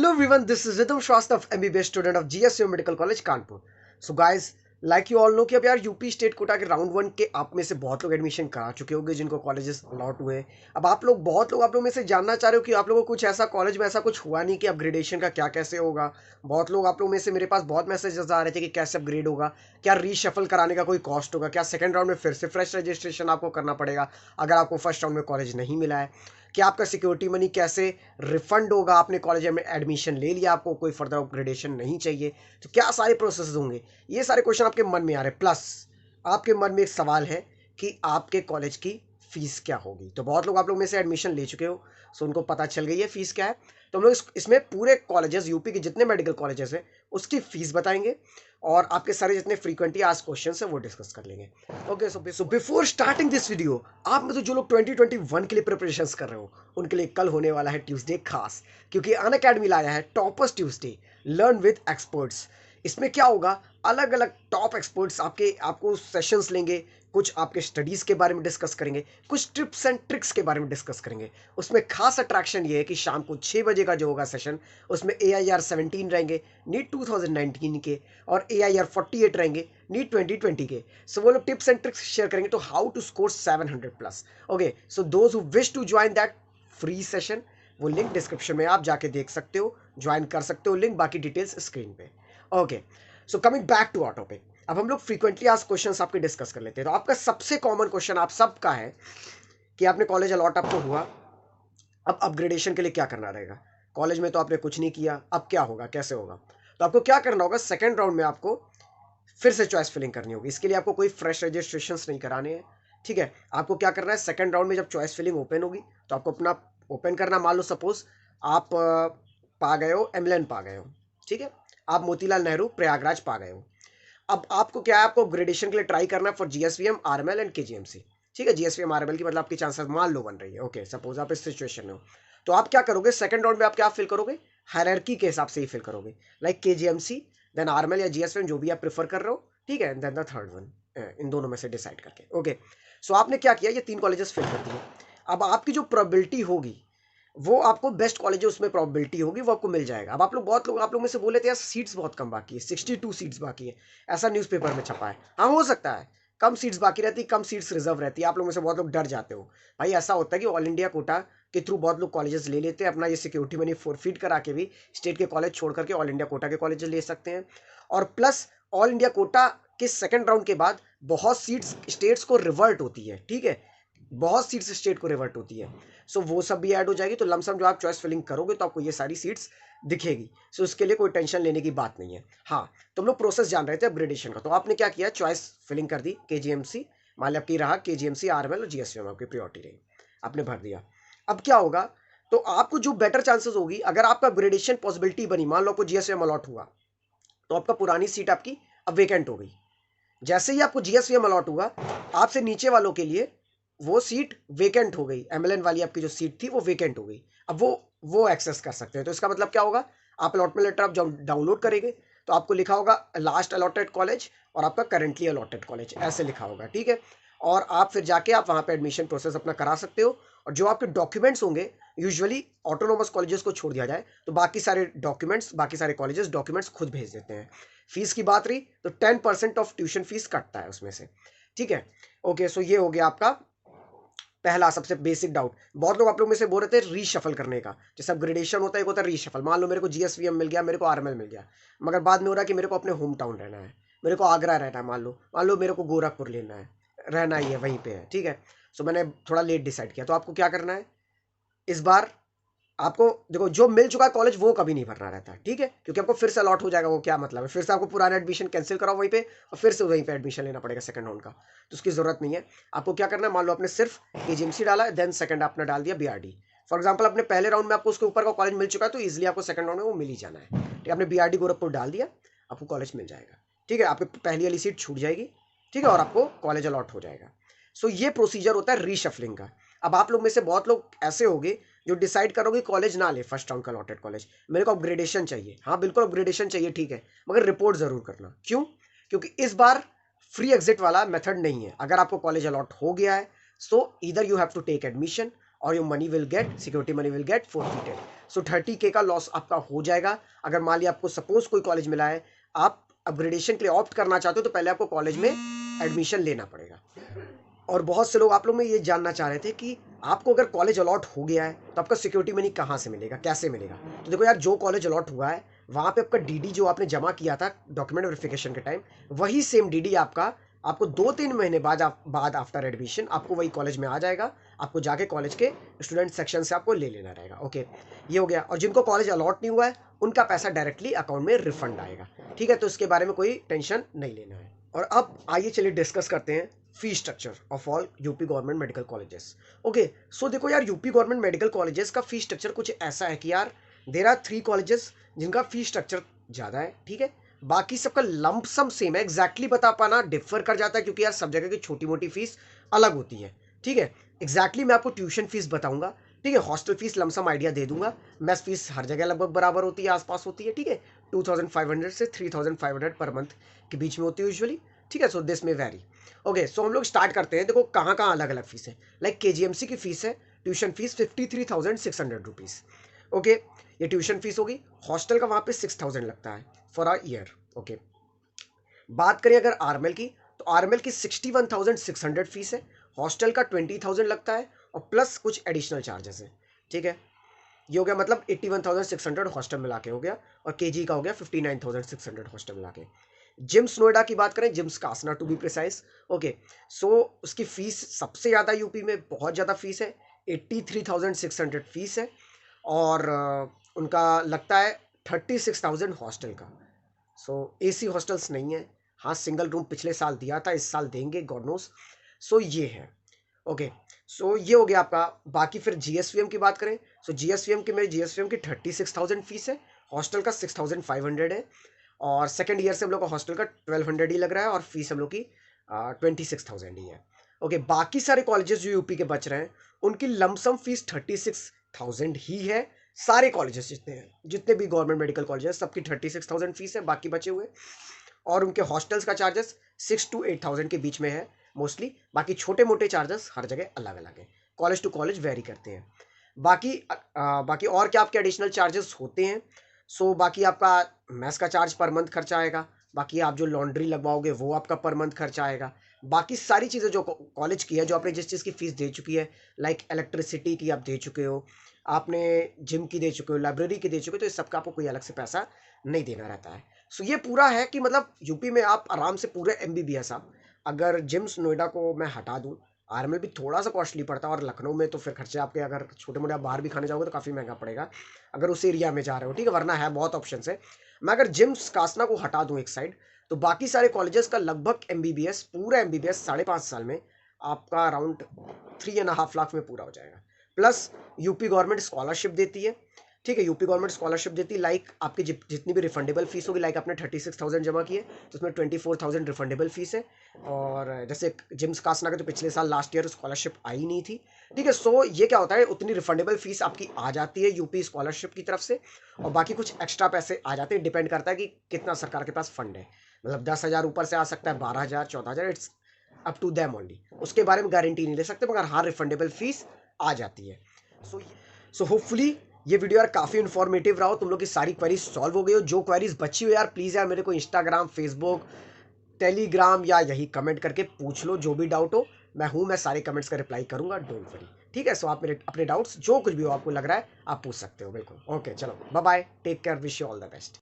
Hello everyone, this is Rhythm Shrasthav, MBBS student of GSU Medical College Kanpur. So guys, like you all know कि अब यार UP state quota के round one के आप में से बहुत लोग एडमिशन करा चुके होंगे जिनको कॉलेजेस अलॉट हुए। अब बहुत लोग आप लोग में से जानना चाह रहे हो कि आप लोगों को कुछ ऐसा कॉलेज में ऐसा कुछ हुआ नहीं कि अपग्रेडेशन का क्या कैसे होगा। बहुत लोग आप लोग में से मेरे पास बहुत मैसेजेस आ रहे थे कि कैसे अपग्रेड होगा, क्या रीशफल कराने का कोई कॉस्ट होगा, क्या सेकंड राउंड में फिर से फ्रेश रजिस्ट्रेशन आपको करना पड़ेगा अगर आपको फर्स्ट राउंड में कॉलेज नहीं मिला है, क्या आपका सिक्योरिटी मनी कैसे रिफंड होगा, आपने कॉलेज में एडमिशन ले लिया, आपको कोई फर्दर अपग्रेडेशन नहीं चाहिए तो क्या सारे प्रोसेस होंगे। ये सारे क्वेश्चन आपके मन में आ रहे हैं। प्लस आपके मन में एक सवाल है कि आपके कॉलेज की फीस क्या होगी। तो बहुत लोग आप लोग में से एडमिशन ले चुके हो, सो उनको पता चल गई है फीस क्या है। तो हम लोग इसमें पूरे कॉलेजेस यूपी के जितने मेडिकल कॉलेजेस हैं उसकी फीस बताएंगे और आपके सारे जितने फ्रीक्वेंटली आज क्वेश्चन है वो डिस्कस कर लेंगे। Okay, so before starting this video, आप में तो जो लोग 2021 के लिए प्रिपरेशंस कर रहे हो उनके लिए कल होने वाला है ट्यूसडे खास, क्योंकि अनअकैडमी लाया है toppers Tuesday learn with experts. इसमें क्या होगा, अलग अलग टॉप एक्सपर्ट्स आपको सेशंस लेंगे, कुछ आपके स्टडीज़ के बारे में डिस्कस करेंगे, कुछ टिप्स एंड ट्रिक्स के बारे में डिस्कस करेंगे। उसमें खास अट्रैक्शन ये है कि शाम को 6 बजे का जो होगा सेशन, उसमें AIR 17 रहेंगे नीट 2019 के और AIR 48 रहेंगे नीट 2020 के। सो वो लोग टिप्स एंड ट्रिक्स शेयर करेंगे तो how to score 700+। Okay, so those who wish to join that free session, वो लिंक डिस्क्रिप्शन में आप जाके देख सकते हो, ज्वाइन कर सकते हो, लिंक बाकी डिटेल्स स्क्रीन पे। Okay, so coming back to our topic, अब हम लोग फ्रीक्वेंटली आज क्वेश्चंस आपके डिस्कस कर लेते हैं। तो आपका सबसे कॉमन क्वेश्चन आप सबका है कि आपने कॉलेज अलॉट आपको हुआ, अब अपग्रेडेशन के लिए क्या करना रहेगा। कॉलेज में तो आपने कुछ नहीं किया, अब क्या होगा, कैसे होगा। तो आपको क्या करना होगा, सेकेंड राउंड में आपको फिर से चॉइस फिलिंग करनी होगी। इसके लिए आपको कोई फ्रेश रजिस्ट्रेशन नहीं कराने हैं, ठीक है। आपको क्या करना है, सेकेंड राउंड में जब चॉइस फिलिंग ओपन होगी तो आपको अपना ओपन करना, मान लो सपोज आप पा गए हो एमएलएन पा गए हो, ठीक है, आप मोतीलाल नेहरू प्रयागराज पा गए हो। अब आपको क्या है, आपको ग्रेडेशन के लिए ट्राई करना है for GSVM RML and KGMC, ठीक है। GSVM RML की मतलब आपकी चांसेस मान लो बन रही है। ओके, सपोज आप इस सिचुएशन में हो तो आप क्या करोगे, सेकंड राउंड में आप क्या फिल करोगे, हायरार्की के हिसाब से ही फिल करोगे, लाइक KGMC देन RML या GSVM जो भी आप प्रेफर कर रहे हो, ठीक है, देन द थर्ड वन, इन दोनों में से डिसाइड करके। ओके, सो आपने क्या किया, ये 3 कॉलेजेस फिल कर दिए। अब आपकी जो प्रोबेबिलिटी होगी वो आपको बेस्ट कॉलेज है उसमें प्रोबेबिलिटी होगी वो आपको मिल जाएगा। अब बहुत लोग आप लोग में से बोले थे यार सीट्स बहुत कम बाकी है, 62 सीट्स बाकी है, ऐसा न्यूज़पेपर में छपा है। हाँ, हो सकता है कम सीट्स बाकी रहती, कम सीट्स रिजर्व रहती है। आप लोग में से बहुत लोग डर जाते हो भाई, ऐसा होता है कि ऑल इंडिया कोटा के थ्रू बहुत लोग कॉलेजेस ले लेते हैं, अपना ये सिक्योरिटी मनी फोरफीट करा के भी स्टेट के कॉलेज छोड़ करके ऑल इंडिया कोटा के कॉलेज ले सकते हैं। और प्लस ऑल इंडिया कोटा के सेकेंड राउंड के बाद बहुत सीट्स स्टेट्स को रिवर्ट होती है, ठीक है, बहुत सीट्स स्टेट को रिवर्ट होती है। सो वो सब भी ऐड हो जाएगी, तो लमसम जो आप चॉइस फिलिंग करोगे तो आपको ये सारी सीट्स दिखेगी। सो उसके लिए कोई टेंशन लेने की बात नहीं है। हाँ, तो हम लोग प्रोसेस जान रहे थे अपग्रेडेशन का, तो आपने क्या किया, चॉइस फिलिंग कर दी, KGMC मान लिया आपकी रहा, KGMC RML और GSVM आपकी प्रियोरिटी रही, आपने भर दिया। अब क्या होगा, तो आपको जो बेटर चांसेस होगी, अगर आपका अपग्रेडेशन पॉसिबिलिटी बनी, मान लो आपको GSVM अलॉट हुआ तो आपका पुरानी सीट आपकी अब वेकेंट हो गई। जैसे ही आपको GSVM अलॉट हुआ, आपसे नीचे वालों के लिए वो सीट वेकेंट हो गई, MLN वाली आपकी जो सीट थी वो वेकेंट हो गई। अब वो एक्सेस कर सकते हैं। तो इसका मतलब क्या होगा, आप अलॉटमेंट लेटर आप जब डाउनलोड करेंगे तो आपको लिखा होगा लास्ट अलॉटेड कॉलेज और आपका करेंटली अलॉटेड कॉलेज, ऐसे लिखा होगा, ठीक है। और आप फिर जाके आप वहाँ पे एडमिशन प्रोसेस अपना करा सकते हो। और जो आपके डॉक्यूमेंट्स होंगे, यूजुअली ऑटोनोमस कॉलेजेस को छोड़ दिया जाए तो बाकी सारे डॉक्यूमेंट्स, बाकी सारे कॉलेजेस डॉक्यूमेंट्स खुद भेज देते हैं। फीस की बात रही तो 10% ऑफ ट्यूशन फीस कटता है उसमें से, ठीक है। ओके, सो ये हो गया आपका पहला सबसे बेसिक डाउट। बहुत लोग आप लोग में से बोल रहे थे रीशफल करने का, जैसे अपग्रेडेशन होता है, एक होता है रीशफल। मान लो मेरे को GSVM मिल गया, मेरे को RML मिल गया, मगर बाद में हो रहा है कि मेरे को अपने होम टाउन रहना है, मेरे को आगरा रहना है, मान लो मेरे को गोरखपुर लेना है, रहना ही है वहीं पे है, ठीक है। सो मैंने थोड़ा लेट डिसाइड किया, तो आपको क्या करना है इस बार, आपको देखो जो मिल चुका है कॉलेज वो कभी नहीं भरना रहता, ठीक है, क्योंकि आपको फिर से अलॉट हो जाएगा। वो क्या मतलब है, फिर से आपको पुराना एडमिशन कैंसिल कराओ वहीं पे और फिर से वहीं पे एडमिशन लेना पड़ेगा सेकंड राउंड का, तो उसकी जरूरत नहीं है। आपको क्या करना है, मान लो आपने सिर्फ KGMC डाला है, देन सेकंड आपने डाल दिया BRD फॉर एग्जाम्पल, अपने पहले राउंड में आपको उसके ऊपर का कॉलेज मिल चुका है तो ईजिली आपको सेकंड राउंड में वो मिल ही जाना है, ठीक है। आपने BRD गोरखपुर डाल दिया, आपको कॉलेज मिल जाएगा, ठीक है, आपकी पहली वाली सीट छूट जाएगी, ठीक है, और आपको कॉलेज अलॉट हो जाएगा। सो ये प्रोसीजर होता है रीशफलिंग का। अब आप लोग में से बहुत लोग ऐसे होंगे जो डिसाइड करोगे कॉलेज ना ले, फर्स्ट राउंड का अलॉटेड कॉलेज, मेरे को अपग्रेडेशन चाहिए। हाँ बिल्कुल अपग्रेडेशन चाहिए, ठीक है, मगर रिपोर्ट जरूर करना। क्यों, क्योंकि इस बार फ्री एग्जिट वाला मेथड नहीं है। अगर आपको कॉलेज अलॉट हो गया है so either you have to take admission और your money will get, security money will get forfeited. So 30K का लॉस आपका हो जाएगा। अगर मान लिया आपको सपोज कोई कॉलेज मिला है, आप अपग्रेडेशन के लिए ऑप्ट करना चाहते हो तो पहले आपको कॉलेज में एडमिशन लेना पड़ेगा। और बहुत से लोग आप लोग में ये जानना चाह रहे थे कि आपको अगर कॉलेज अलॉट हो गया है तो आपका सिक्योरिटी मनी कहाँ से मिलेगा, कैसे मिलेगा। तो देखो यार, जो कॉलेज अलॉट हुआ है वहाँ पे आपका डीडी जो आपने जमा किया था डॉक्यूमेंट वेरिफिकेशन के टाइम, वही सेम डीडी आपको 2-3 महीने बाद आफ्टर एडमिशन आपको वही कॉलेज में आ जाएगा। आपको जाके कॉलेज के स्टूडेंट सेक्शन से आपको ले लेना रहेगा। ओके, ये हो गया। और जिनको कॉलेज अलॉट नहीं हुआ है उनका पैसा डायरेक्टली अकाउंट में रिफंड आएगा। ठीक है, तो इसके बारे में कोई टेंशन नहीं लेना है। और अब आइए चलिए डिस्कस करते हैं fee structure of all UP government medical colleges. Okay, so देखो यार, यूपी गवर्नमेंट मेडिकल कॉलेजेस का फी स्ट्रक्चर कुछ ऐसा है कि यार देयर आर 3 कॉलेजेस जिनका फी स्ट्रक्चर ज़्यादा है। ठीक है, बाकी सबका लंप सम सेम है। एग्जैक्टली बता पाना डिफर कर जाता है क्योंकि यार सब जगह की छोटी मोटी फीस अलग होती है। ठीक है, एग्जैक्टली मैं आपको ट्यूशन फीस बताऊंगा। ठीक है, हॉस्टल फीस लमसम आइडिया दे दूंगा। मेस फीस हर जगह लगभग बराबर होती है, आसपास होती है। ठीक है, 2500 से 3500 पर मंथ के बीच में होती है यूजुअली। ठीक है, सो दिस में वेरी। ओके, सो हम लोग स्टार्ट करते हैं। देखो कहाँ कहाँ अलग अलग फीस है। लाइक केजीएमसी की फीस है, ट्यूशन फीस 53,600 रुपीज़। ओके, ये ट्यूशन फीस होगी। हॉस्टल का वहाँ पे 6000 लगता है फॉर अ ईयर। ओके, बात करें अगर आरएमएल की, तो आरएमएल की 61,600 फीस है। हॉस्टल का 20,000 लगता है और प्लस कुछ एडिशनल चार्जेस है। ठीक है, ये हो गया मतलब 81,600 हॉस्टल मिला के हो गया। और केजी का हो गया 59,600 हॉस्टल मिला के। जिम्स नोएडा की बात करें, GIMS Kasna to be precise. Okay, so उसकी फीस सबसे ज़्यादा यूपी में, बहुत ज़्यादा फीस है। 83,600 फीस है। और उनका लगता है 36,000 हॉस्टल का। सो एसी हॉस्टल्स नहीं है। हाँ, सिंगल रूम पिछले साल दिया था, इस साल देंगे, गॉड नोस। सो ये है। ओके, सो ये हो गया आपका। बाकी फिर जीएसवीएम की बात करें, सो जीएसवीएम की 36,000 फीस है। हॉस्टल का 6,500 है। और सेकेंड ईयर से हम लोग का हॉस्टल का 1200 ही लग रहा है और फीस हम लोग की 26,000 ही है। ओके, बाकी सारे कॉलेजेस जो यूपी के बच रहे हैं उनकी लमसम फीस 36,000 ही है। सारे कॉलेजेस जितने भी गवर्नमेंट मेडिकल कॉलेजेस सबकी 36,000 फीस है, बाकी बचे हुए। और उनके हॉस्टल्स का चार्जेस 6 to 8,000 के बीच में है मोस्टली। बाकी छोटे मोटे चार्जेस हर जगह अलग अलग है, कॉलेज टू कॉलेज वेरी करते हैं। बाकी और क्या आपके एडिशनल चार्जेस होते हैं। सो बाकी आपका मैस का चार्ज पर मंथ खर्चा आएगा। बाकी आप जो लॉन्ड्री लगवाओगे वो आपका पर मंथ खर्चा आएगा। बाकी सारी चीज़ें जो कॉलेज की है, जो आपने जिस चीज़ की फ़ीस दे चुकी है, लाइक इलेक्ट्रिसिटी की आप दे चुके हो, आपने जिम की दे चुके हो, लाइब्रेरी की दे चुके हो, तो इस सब का आपको कोई अलग से पैसा नहीं देना रहता है। सो ये पूरा है कि मतलब यूपी में आप आराम से पूरे एमबीबीएस आप, अगर जिम्स नोएडा को मैं हटा दूँ, आरएमएल भी थोड़ा सा कॉस्टली पड़ता है और लखनऊ में तो फिर खर्चे आपके, अगर छोटे मोटे आप बाहर भी खाने जाओगे तो काफ़ी महंगा पड़ेगा अगर उस एरिया में जा रहे हो। ठीक है, वरना है बहुत ऑप्शन है। मैं अगर जिम्स कासना को हटा दूँ एक साइड, तो बाकी सारे कॉलेजेस का लगभग एमबीबीएस, पूरा एमबीबीएस 5.5 साल में आपका अराउंड 3.5 लाख में पूरा हो जाएगा। प्लस यूपी गवर्नमेंट स्कॉलरशिप देती है। ठीक है, यूपी गवर्नमेंट स्कॉलरशिप देती है। लाइक आपकी जितनी भी रिफंडेबल फीस होगी, लाइक आपने 36,000 जमा किए तो उसमें 24,000 रिफंडेबल फीस है। और जैसे जिम्स कासना के तो पिछले साल लास्ट ईयर स्कॉलरशिप आई नहीं थी। ठीक है, सो ये क्या होता है, उतनी रिफंडेबल फीस आपकी आ जाती है यूपी स्कॉलरशिप की तरफ से। और बाकी कुछ एक्स्ट्रा पैसे आ जाते हैं, डिपेंड करता है कि कितना सरकार के पास फंड है। मतलब 10,000 ऊपर से आ सकता है, 12,000, 14,000, it's up to them only. उसके बारे में गारंटी नहीं ले सकते, मगर हाँ रिफंडेबल फीस आ जाती है। सो होपफुली ये वीडियो यार काफ़ी इन्फॉर्मेटिव रहा हो, तुम लोग की सारी क्वेरीज सॉल्व हो गई हो। जो क्वेरीज बची हो यार, प्लीज़ यार मेरे को इंस्टाग्राम, फेसबुक, टेलीग्राम या यही कमेंट करके पूछ लो, जो भी डाउट हो। मैं सारे कमेंट्स का रिप्लाई करूंगा, डोंट वरी। ठीक है, सो आप मेरे अपने डाउट्स जो कुछ भी हो आपको लग रहा है आप पूछ सकते हो, बिल्कुल। ओके, चलो bye bye, take care, wish you all the best.